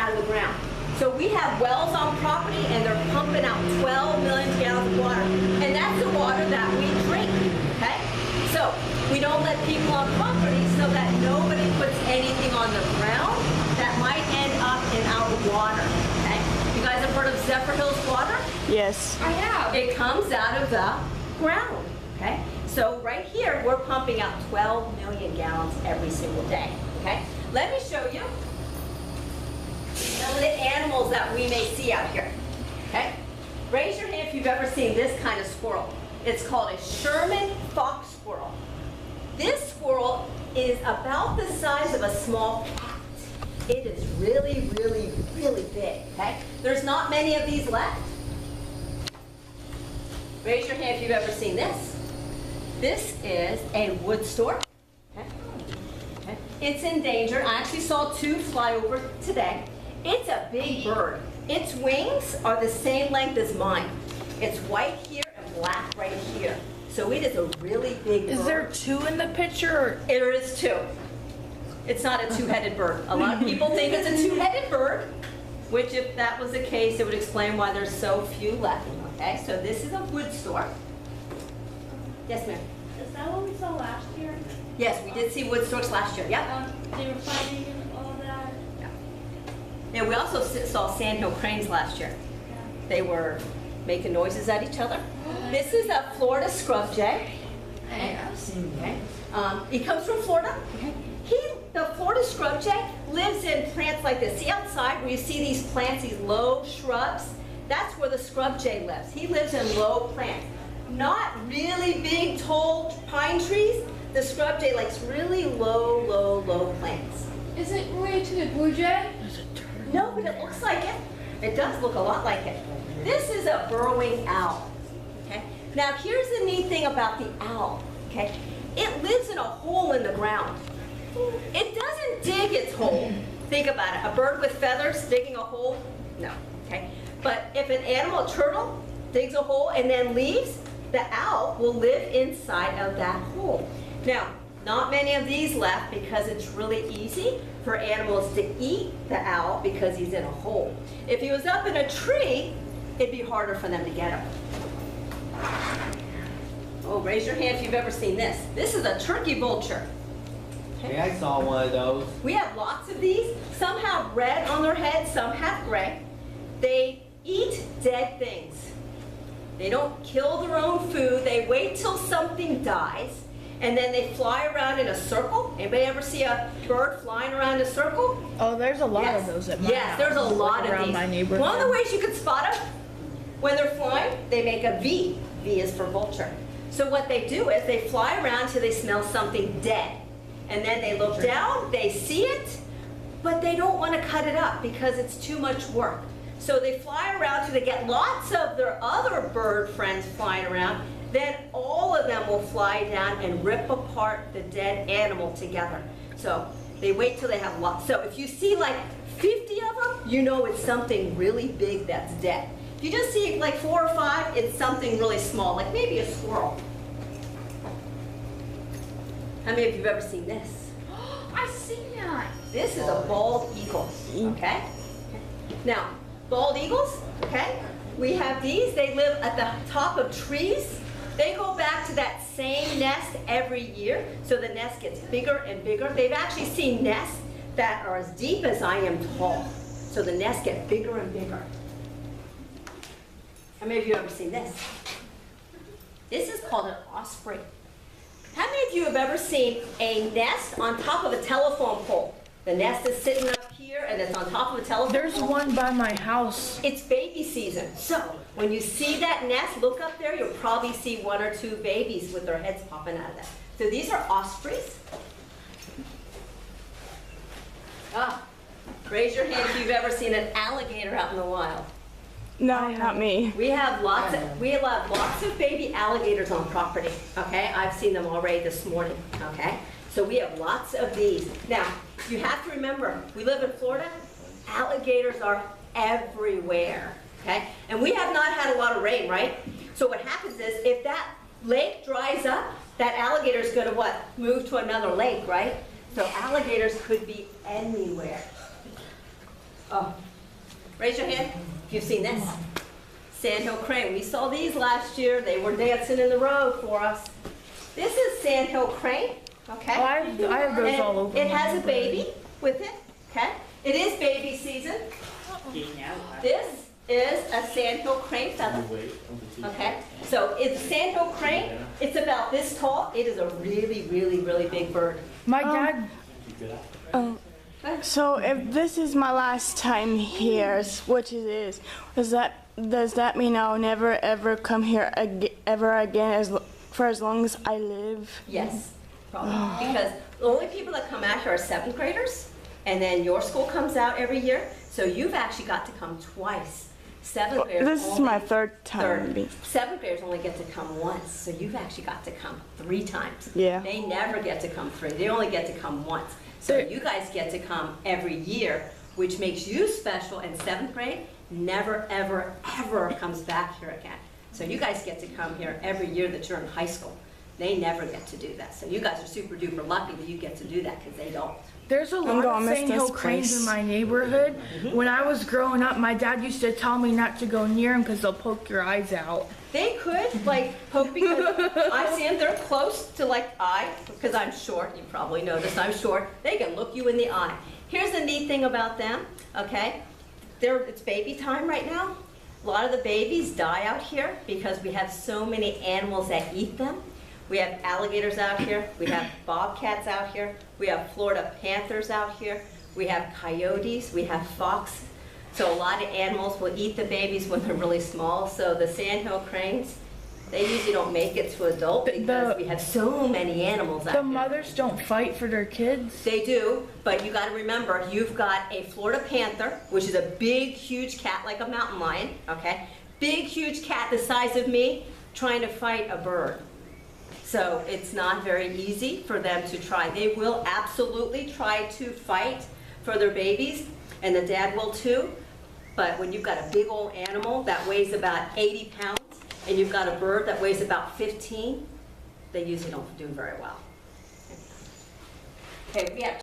out of the ground. So we have wells on property and they're pumping out 12 million gallons of water. And that's the water that we drink, okay? So we don't let people on property so that nobody puts anything on the ground that might end up in our water, okay? You guys have heard of Zephyr Hills water? Yes. I have. It comes out of the ground, okay? So right here, we're pumping out 12 million gallons every single day, okay? Let me show you some of the animals that we may see out here, okay? Raise your hand if you've ever seen this kind of squirrel. It's called a Sherman fox squirrel. This squirrel is about the size of a small cat. It is really, really, really big, okay? There's not many of these left. Raise your hand if you've ever seen this. This is a wood stork. Okay. Okay. It's in danger. I actually saw two fly over today. It's a big bird. Its wings are the same length as mine. It's white here and black right here. So it is a really big bird. Is there two in the picture? There is two. It's not a two-headed bird. A lot of people think it's a two-headed bird, which if that was the case, it would explain why there's so few left. Okay, so this is a wood stork. Yes, ma'am. Is that what we saw last year? Yes, we did see wood storks last year. Yep. They were fighting and all that. Yeah, we also saw sandhill cranes last year. Yeah. They were making noises at each other. This is a Florida scrub jay. Hey, I've seen Okay. He comes from Florida. Okay. The Florida scrub jay lives in plants like this. See outside where you see these plants, these low shrubs? That's where the scrub jay lives. He lives in low plants. Not really big, tall pine trees. The scrub jay likes really low, low, low plants. Is it related to the blue jay? No, but it looks like it. It does look a lot like it. This is a burrowing owl. Okay. Now here's the neat thing about the owl. Okay. It lives in a hole in the ground. It doesn't dig its hole. Think about it. A bird with feathers digging a hole? No. Okay. But if an animal, a turtle, digs a hole and then leaves, the owl will live inside of that hole. Now, not many of these left because it's really easy for animals to eat the owl because he's in a hole. If he was up in a tree, it'd be harder for them to get him. Oh, raise your hand if you've ever seen this. This is a turkey vulture. Okay. Yeah, I saw one of those. We have lots of these. Some have red on their head, some have gray. They eat dead things. They don't kill their own food. They wait till something dies, and then they fly around in a circle. Anybody ever see a bird flying around in a circle? Oh, there's a lot Yes. of those at my Yes, house. there's a lot of around these. my neighborhood. One of the ways you can spot them, when they're flying, they make a V. V is for vulture. So what they do is they fly around till they smell something dead. And then they look down, they see it, but they don't want to cut it up because it's too much work. So they fly around till they get lots of their other bird friends flying around. Then all of them will fly down and rip apart the dead animal together. So they wait till they have lots. So if you see like 50 of them, you know it's something really big that's dead. If you just see like 4 or 5, it's something really small, like maybe a squirrel. How many of you have ever seen this? I've seen that. This is a bald eagle, okay? Now, bald eagles, okay? We have these, they live at the top of trees. They go back to that same nest every year, so the nest gets bigger and bigger. They've actually seen nests that are as deep as I am tall, so the nests get bigger and bigger. How many of you have ever seen this? This is called an osprey. How many of you have ever seen a nest on top of a telephone pole? The nest is sitting up here and it's on top of a telephone There's pole. one by my house. It's baby season. So when you see that nest, look up there, you'll probably see 1 or 2 babies with their heads popping out of that. So these are ospreys. Raise your hand if you've ever seen an alligator out in the wild. No, not me. We have lots of baby alligators on property, okay? I've seen them already this morning, okay? So we have lots of these. Now, you have to remember, we live in Florida, alligators are everywhere, okay? And we have not had a lot of rain, right? So what happens is, if that lake dries up, that alligator is gonna what? Move to another lake, right? So alligators could be anywhere. Oh, raise your hand if you've seen this. Sandhill crane. We saw these last year. They were dancing in the road for us. This is Sandhill crane, okay? Oh, I have those And all over. it has a baby with it, okay? It is baby season. This is a Sandhill crane feather, okay? So it's Sandhill crane. It's about this tall. It is a really, really, really big bird. My dad. So if this is my last time here, which it is, does that mean I'll never ever come here ever again for as long as I live? Yes, probably. Because the only people that come out here are 7th graders, and then your school comes out every year. So you've actually got to come twice. 7th graders. This is my third time. 7th graders only get to come once, so you've actually got to come 3 times. Yeah. They never get to come 3. They only get to come once. So you guys get to come every year, which makes you special. And 7th grade never, ever, ever comes back here again. So you guys get to come here every year that you're in high school. They never get to do that. So you guys are super duper lucky that you get to do that because they don't. There's a lot of Sandhill cranes in my neighborhood. When I was growing up, my dad used to tell me not to go near them because they'll poke your eyes out. They could, like, poke because I see them, they're close to, like, because I'm short, you probably noticed I'm short. They can look you in the eye. Here's the neat thing about them, okay? It's baby time right now. A lot of the babies die out here because we have so many animals that eat them. We have alligators out here, we have bobcats out here, we have Florida panthers out here, we have coyotes, we have fox. So a lot of animals will eat the babies when they're really small. So the Sandhill cranes, they usually don't make it to adult because we have so many animals out here. The mothers don't fight for their kids? They do, but you got to remember, you've got a Florida panther, which is a big, huge cat like a mountain lion, okay? Big, huge cat the size of me trying to fight a bird. So it's not very easy for them to try. They will absolutely try to fight for their babies, and the dad will too. But when you've got a big old animal that weighs about 80 pounds, and you've got a bird that weighs about 15, they usually don't do very well. Okay, we have